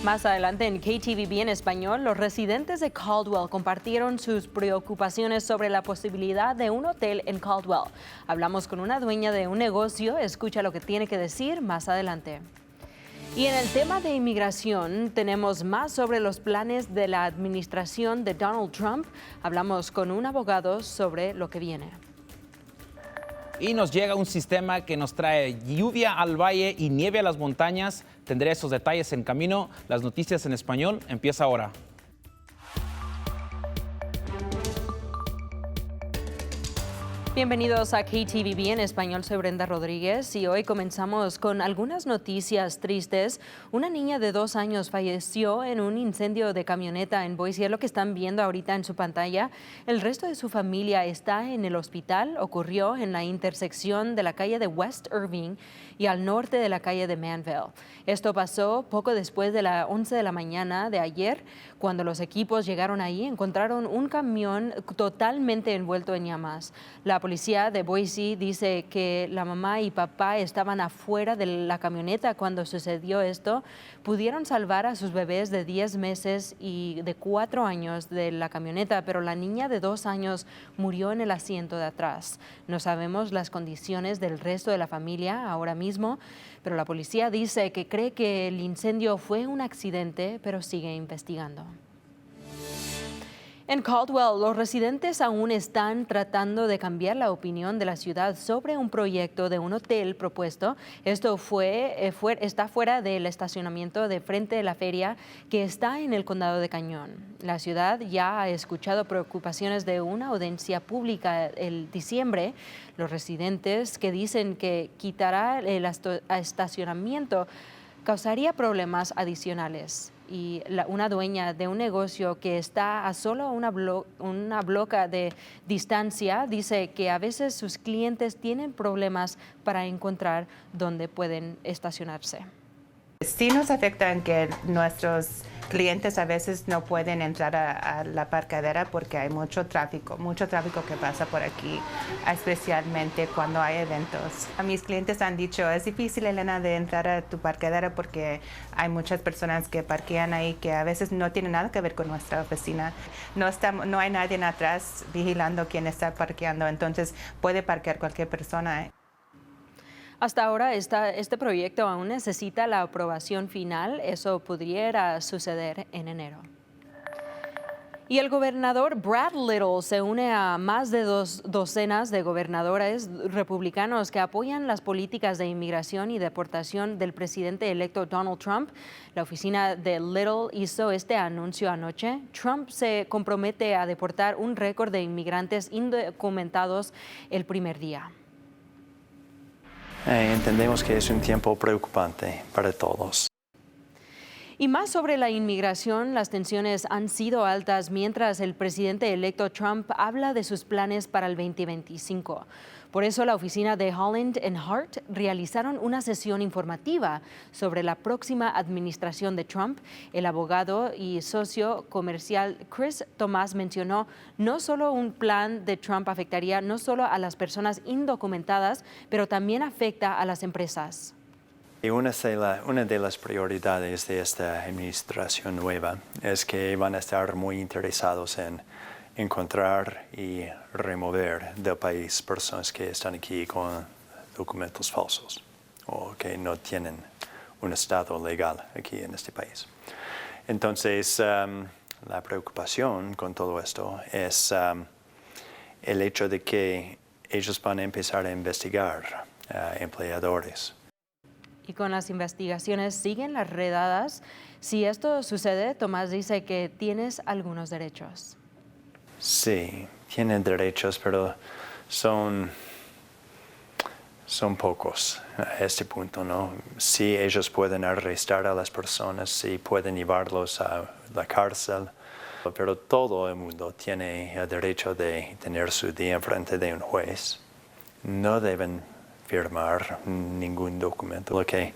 Más adelante en KTVB en español, los residentes de Caldwell compartieron sus preocupaciones sobre la posibilidad de un hotel en Caldwell. Hablamos con una dueña de un negocio, escucha lo que tiene que decir más adelante. Y en el tema de inmigración, tenemos más sobre los planes de la administración de Donald Trump. Hablamos con un abogado sobre lo que viene. Y nos llega un sistema que nos trae lluvia al valle y nieve a las montañas. Tendré esos detalles en camino. Las noticias en español empieza ahora. Bienvenidos a KTVB en español, soy Brenda Rodríguez y hoy comenzamos con algunas noticias tristes. Una niña de 2 años falleció en un incendio de camioneta en Boise, es lo que están viendo ahorita en su pantalla. El resto de su familia está en el hospital. Ocurrió en la intersección de la calle de West Irving y al norte de la calle de Manville. Esto pasó poco después de las 11 de la mañana de ayer. Cuando los equipos llegaron ahí, encontraron un camión totalmente envuelto en llamas. La policía de Boise dice que la mamá y papá estaban afuera de la camioneta cuando sucedió esto. Pudieron salvar a sus bebés de 10 meses y de 4 años de la camioneta, pero la niña de 2 años murió en el asiento de atrás. No sabemos las condiciones del resto de la familia ahora mismo, pero la policía dice que cree que el incendio fue un accidente, pero sigue investigando. En Caldwell, los residentes aún están tratando de cambiar la opinión de la ciudad sobre un proyecto de un hotel propuesto. Esto está fuera del estacionamiento de frente de la feria que está en el condado de Cañón. La ciudad ya ha escuchado preocupaciones de una audiencia pública el diciembre. Los residentes que dicen que quitará el estacionamiento causaría problemas adicionales. Y una dueña de un negocio que está a solo una bloca de distancia dice que a veces sus clientes tienen problemas para encontrar dónde pueden estacionarse. Sí nos afecta en que nuestros clientes a veces no pueden entrar a la parqueadera porque hay mucho tráfico que pasa por aquí, especialmente cuando hay eventos. A mis clientes han dicho, es difícil, Elena, de entrar a tu parqueadera porque hay muchas personas que parquean ahí que a veces no tienen nada que ver con nuestra oficina. No hay nadie atrás vigilando quién está parqueando, entonces puede parquear cualquier persona. Hasta ahora este proyecto aún necesita la aprobación final. Eso pudiera suceder en enero. Y el gobernador Brad Little se une a más de 2 docenas de gobernadores republicanos que apoyan las políticas de inmigración y deportación del presidente electo Donald Trump. La oficina de Little hizo este anuncio anoche. Trump se compromete a deportar un récord de inmigrantes indocumentados el primer día. Entendemos que es un tiempo preocupante para todos. Y más sobre la inmigración, las tensiones han sido altas mientras el presidente electo Trump habla de sus planes para el 2025. Por eso la oficina de Holland & Hart realizaron una sesión informativa sobre la próxima administración de Trump. El abogado y socio comercial Chris Thomas mencionó no solo un plan de Trump afectaría no solo a las personas indocumentadas, pero también afecta a las empresas. Y una de las prioridades de esta administración nueva es que van a estar muy interesados en encontrar y remover del país personas que están aquí con documentos falsos o que no tienen un estado legal aquí en este país. Entonces, la preocupación con todo esto es el hecho de que ellos van a empezar a investigar empleadores. Y con las investigaciones siguen las redadas. Si esto sucede, Tomás dice que tienes algunos derechos. Sí, tienen derechos, pero son pocos a este punto, ¿no? Sí, ellos pueden arrestar a las personas, sí pueden llevarlos a la cárcel, pero todo el mundo tiene el derecho de tener su día en frente de un juez. No deben firmar ningún documento. Lo que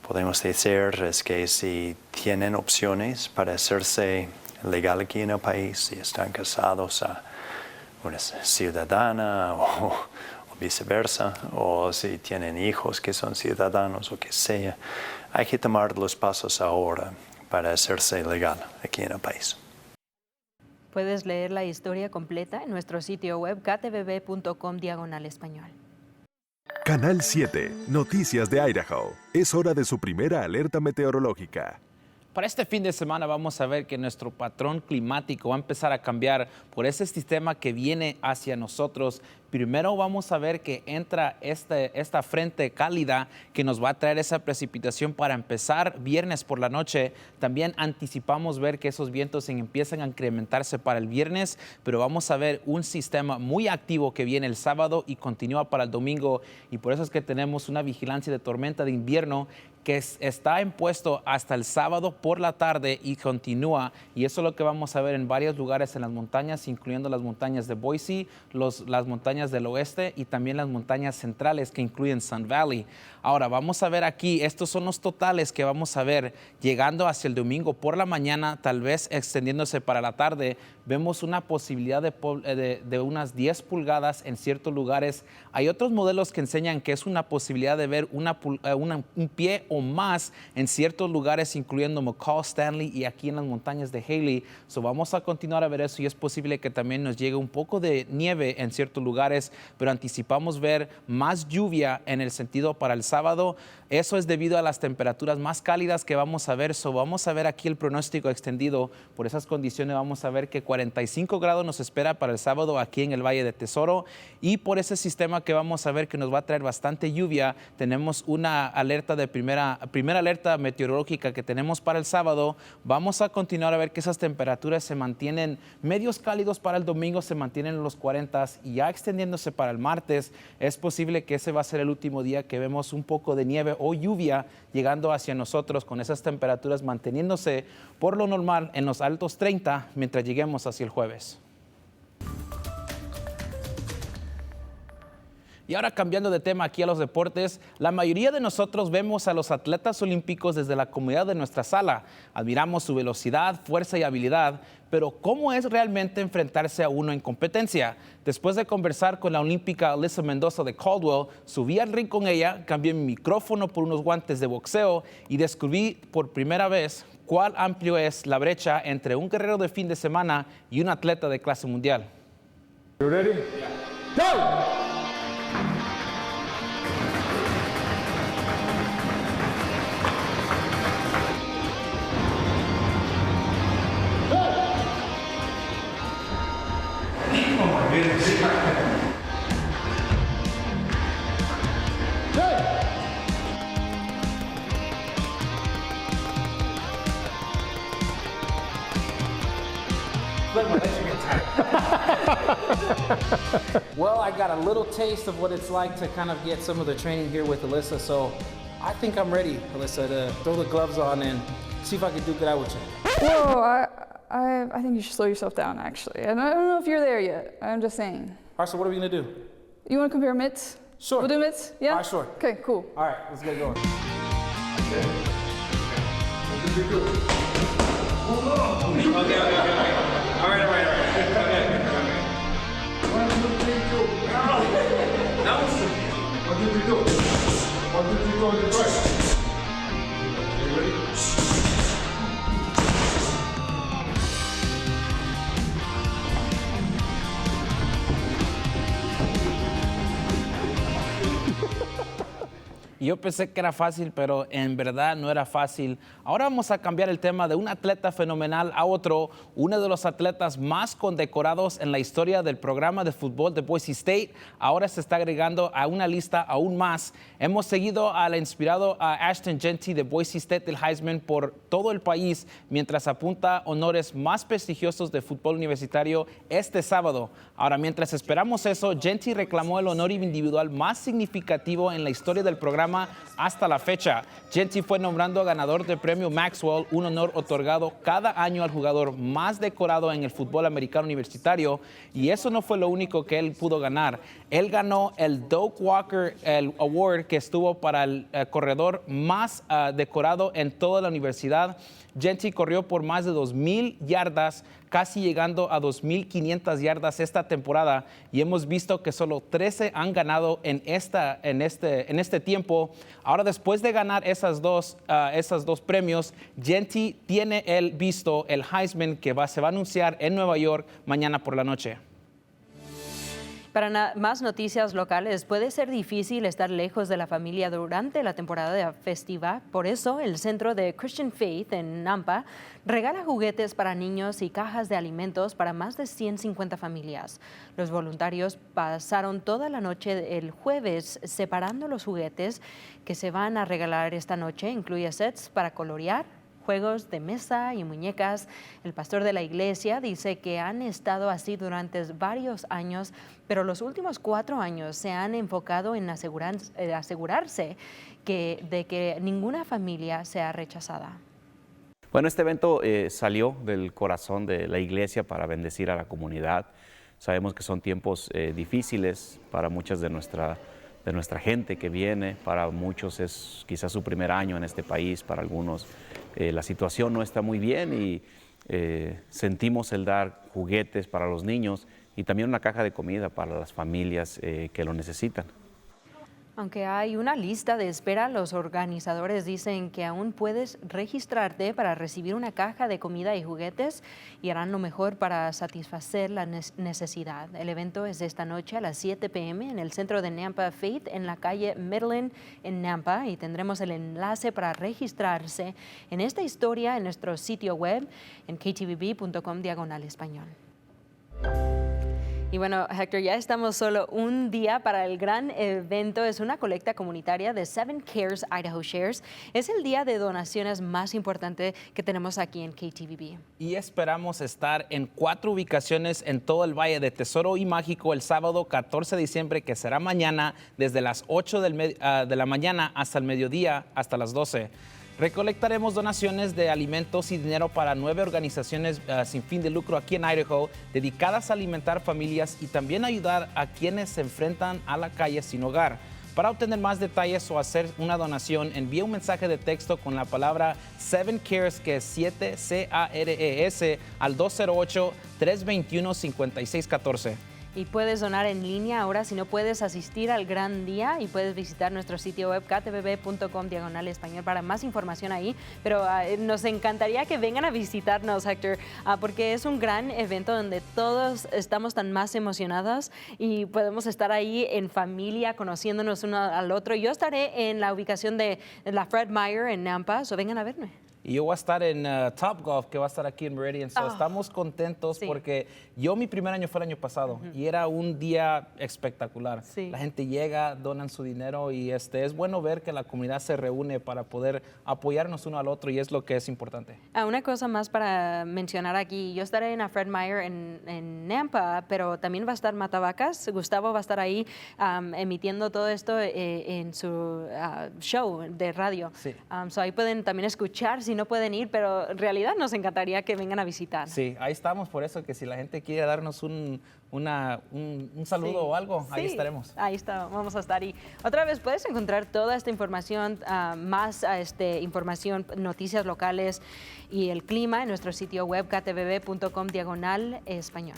podemos decir es que si tienen opciones para hacerse legal aquí en el país, si están casados a una ciudadana o viceversa, o si tienen hijos que son ciudadanos o que sea, hay que tomar los pasos ahora para hacerse legal aquí en el país. Puedes leer la historia completa en nuestro sitio web ktvb.com/español. Canal 7, Noticias de Idaho. Es hora de su primera alerta meteorológica. Para este fin de semana vamos a ver que nuestro patrón climático va a empezar a cambiar por ese sistema que viene hacia nosotros. Primero vamos a ver que entra esta frente cálida que nos va a traer esa precipitación para empezar viernes por la noche. También anticipamos ver que esos vientos empiezan a incrementarse para el viernes, pero vamos a ver un sistema muy activo que viene el sábado y continúa para el domingo. Y por eso es que tenemos una vigilancia de tormenta de invierno que está impuesto hasta el sábado por la tarde y continúa. Y eso es lo que vamos a ver en varios lugares en las montañas, incluyendo las montañas de Boise, las montañas del oeste y también las montañas centrales que incluyen Sun Valley. Ahora vamos a ver aquí, estos son los totales que vamos a ver llegando hacia el domingo por la mañana, tal vez extendiéndose para la tarde. Vemos una posibilidad de unas 10 pulgadas en ciertos lugares. Hay otros modelos que enseñan que es una posibilidad de ver un pie o más en ciertos lugares, incluyendo McCall, Stanley y aquí en las montañas de Haley. So vamos a continuar a ver eso y es posible que también nos llegue un poco de nieve en ciertos lugares, pero anticipamos ver más lluvia en el sentido para el sábado. Eso es debido a las temperaturas más cálidas que vamos a ver. So vamos a ver aquí el pronóstico extendido. Por esas condiciones vamos a ver que 45 grados nos espera para el sábado aquí en el Valle de Tesoro. Y por ese sistema que vamos a ver que nos va a traer bastante lluvia, tenemos una alerta de primera alerta meteorológica que tenemos para el sábado. Vamos a continuar a ver que esas temperaturas se mantienen medios cálidos para el domingo, se mantienen en los 40 y ya extendiéndose para el martes. Es posible que ese va a ser el último día que vemos un poco de nieve o lluvia llegando hacia nosotros, con esas temperaturas manteniéndose por lo normal en los altos 30 mientras lleguemos hacia el jueves. Y ahora cambiando de tema aquí a los deportes, la mayoría de nosotros vemos a los atletas olímpicos desde la comodidad de nuestra sala. Admiramos su velocidad, fuerza y habilidad, pero ¿cómo es realmente enfrentarse a uno en competencia? Después de conversar con la olímpica Alyssa Mendoza de Caldwell, subí al ring con ella, cambié mi micrófono por unos guantes de boxeo y descubrí por primera vez cuál amplio es la brecha entre un guerrero de fin de semana y un atleta de clase mundial. You ready? Go! Well, I got a little taste of what it's like to kind of get some of the training here with Alyssa, so I think I'm ready, Alyssa, to throw the gloves on and see if I can duke it out with you. Whoa, I think you should slow yourself down, actually. I don't know if you're there yet. I'm just saying. All right, so what are we going to do? You want to compare mitts? Sure. We'll do mitts? Yeah? All right, sure. Okay, cool. All right, let's get going. Okay. All right. Okay. 1, 2, 3, go. That was 1, 2, 3, go. 1, 2, 3, go on the right. You ready? Yo pensé que era fácil, pero en verdad no era fácil. Ahora vamos a cambiar el tema de un atleta fenomenal a otro, uno de los atletas más condecorados en la historia del programa de fútbol de Boise State. Ahora se está agregando a una lista aún más. Hemos seguido al inspirado a Ashton Jeanty de Boise State del Heisman por todo el país, mientras apunta honores más prestigiosos de fútbol universitario este sábado. Ahora, mientras esperamos eso, Jeanty reclamó el honor individual más significativo en la historia del programa hasta la fecha. Jeanty fue nombrado ganador del premio Maxwell, un honor otorgado cada año al jugador más decorado en el fútbol americano universitario, y eso no fue lo único que él pudo ganar. Él ganó el Doak Walker Award, que estuvo para el corredor más decorado en toda la universidad. Jeanty corrió por más de 2,000 yardas, casi llegando a 2,500 yardas esta temporada, y hemos visto que solo 13 han ganado en este tiempo. México. Ahora, después de ganar esas dos premios, Jeanty tiene el Heisman, que se va a anunciar en Nueva York mañana por la noche. Para más noticias locales, puede ser difícil estar lejos de la familia durante la temporada festiva. Por eso, el Centro de Christian Faith en Nampa regala juguetes para niños y cajas de alimentos para más de 150 familias. Los voluntarios pasaron toda la noche el jueves separando los juguetes que se van a regalar esta noche. Incluye sets para colorear, juegos de mesa y muñecas. El pastor de la iglesia dice que han estado así durante varios años, pero los últimos 4 años se han enfocado en asegurarse de que ninguna familia sea rechazada. Bueno, este evento salió del corazón de la iglesia para bendecir a la comunidad. Sabemos que son tiempos difíciles para muchas de nuestra gente que viene. Para muchos es quizás su primer año en este país, para algunos la situación no está muy bien y sentimos el dar juguetes para los niños y también una caja de comida para las familias que lo necesitan. Aunque hay una lista de espera, los organizadores dicen que aún puedes registrarte para recibir una caja de comida y juguetes y harán lo mejor para satisfacer la necesidad. El evento es esta noche a las 7 p.m. en el centro de Nampa Faith en la calle Midland en Nampa y tendremos el enlace para registrarse en esta historia en nuestro sitio web en ktvb.com/español. Y bueno, Héctor, ya estamos solo un día para el gran evento. Es una colecta comunitaria de 7 Cares Idaho Shares. Es el día de donaciones más importante que tenemos aquí en KTVB. Y esperamos estar en 4 ubicaciones en todo el Valle de Tesoro y Mágico el sábado 14 de diciembre, que será mañana, desde las 8 de la mañana hasta el mediodía, hasta las 12. Recolectaremos donaciones de alimentos y dinero para 9 organizaciones sin fin de lucro aquí en Idaho, dedicadas a alimentar familias y también ayudar a quienes se enfrentan a la calle sin hogar. Para obtener más detalles o hacer una donación, envía un mensaje de texto con la palabra 7 Cares, que es 7 CARES, al 208-321-5614. Y puedes donar en línea ahora si no puedes asistir al gran día, y puedes visitar nuestro sitio web ktvb.com/español para más información ahí. Pero nos encantaría que vengan a visitarnos, Héctor, porque es un gran evento donde todos estamos tan más emocionados y podemos estar ahí en familia, conociéndonos uno al otro. Yo estaré en la ubicación de la Fred Meyer en Nampa, so vengan a verme. Y yo voy a estar en Top Golf, que va a estar aquí en Meridian. So estamos contentos porque mi primer año fue el año pasado y era un día espectacular. Sí. La gente llega, donan su dinero y es bueno ver que la comunidad se reúne para poder apoyarnos uno al otro, y es lo que es importante. Una cosa más para mencionar aquí. Yo estaré en la Fred Meyer en Nampa, pero también va a estar Matavacas. Gustavo va a estar ahí emitiendo todo esto en su show de radio. Sí. So ahí pueden también escuchar si no pueden ir, pero en realidad nos encantaría que vengan a visitar. Sí, ahí estamos, por eso que si la gente quiere darnos un saludo o algo, ahí estaremos. Ahí está, vamos a estar. Y otra vez puedes encontrar toda esta información, más información, noticias locales y el clima en nuestro sitio web ktvb.com/español.